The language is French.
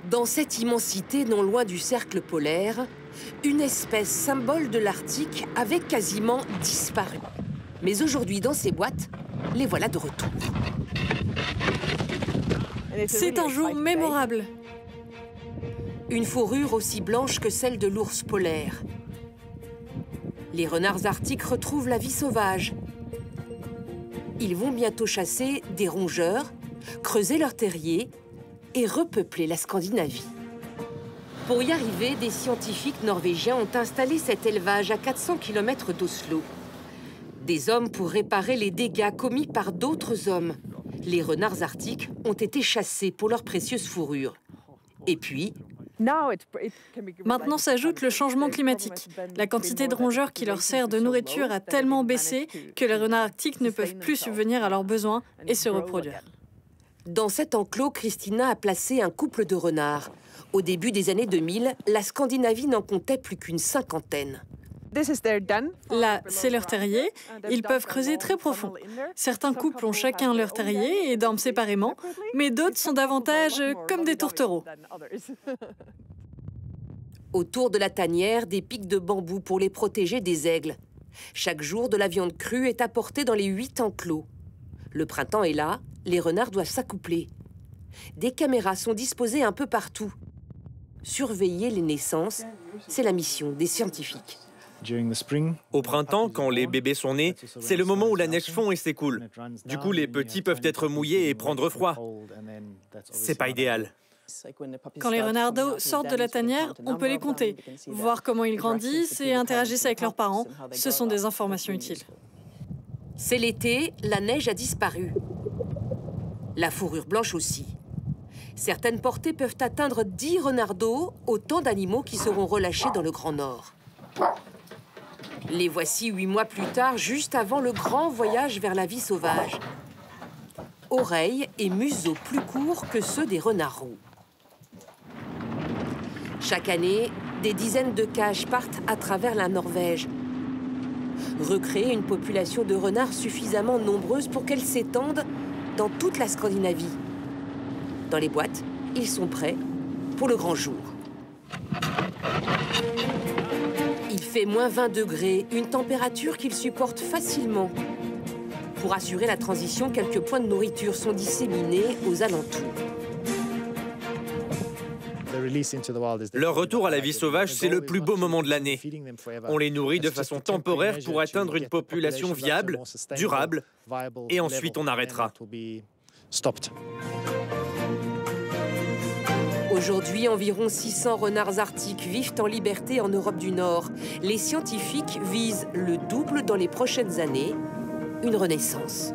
Dans cette immensité non loin du cercle polaire, une espèce symbole de l'Arctique avait quasiment disparu. Mais aujourd'hui, dans ces boîtes, les voilà de retour. C'est un jour mémorable. Une fourrure aussi blanche que celle de l'ours polaire. Les renards arctiques retrouvent la vie sauvage. Ils vont bientôt chasser des rongeurs, creuser leurs terriers et repeupler la Scandinavie. Pour y arriver, des scientifiques norvégiens ont installé cet élevage à 400 km d'Oslo. Des hommes pour réparer les dégâts commis par d'autres hommes. Les renards arctiques ont été chassés pour leur précieuse fourrure. Et puis... Maintenant s'ajoute le changement climatique. La quantité de rongeurs qui leur sert de nourriture a tellement baissé que les renards arctiques ne peuvent plus subvenir à leurs besoins et se reproduire. Dans cet enclos, Christina a placé un couple de renards. Au début des années 2000, la Scandinavie n'en comptait plus qu'une cinquantaine. Là, c'est leur terrier. Ils peuvent creuser très profond. Certains couples ont chacun leur terrier et dorment séparément, mais d'autres sont davantage comme des tourtereaux. Autour de la tanière, des pics de bambou pour les protéger des aigles. Chaque jour, de la viande crue est apportée dans les 8 enclos. Le printemps est là, les renards doivent s'accoupler. Des caméras sont disposées un peu partout. Surveiller les naissances, c'est la mission des scientifiques. Au printemps, quand les bébés sont nés, c'est le moment où la neige fond et s'écoule. Du coup, les petits peuvent être mouillés et prendre froid. C'est pas idéal. Quand les renardeaux sortent de la tanière, on peut les compter, voir comment ils grandissent et interagissent avec leurs parents. Ce sont des informations utiles. C'est l'été, la neige a disparu. La fourrure blanche aussi. Certaines portées peuvent atteindre 10 renardeaux, autant d'animaux qui seront relâchés dans le Grand Nord. Les voici 8 mois plus tard, juste avant le grand voyage vers la vie sauvage. Oreilles et museaux plus courts que ceux des renards roux. Chaque année, des dizaines de cages partent à travers la Norvège. Recréer une population de renards suffisamment nombreuse pour qu'elle s'étende dans toute la Scandinavie. Dans les boîtes, ils sont prêts pour le grand jour. Il fait moins 20 degrés, une température qu'ils supportent facilement. Pour assurer la transition, quelques points de nourriture sont disséminés aux alentours. Leur retour à la vie sauvage, c'est le plus beau moment de l'année. On les nourrit de façon temporaire pour atteindre une population viable, durable, et ensuite on arrêtera. Aujourd'hui, environ 600 renards arctiques vivent en liberté en Europe du Nord. Les scientifiques visent le double dans les prochaines années, une renaissance.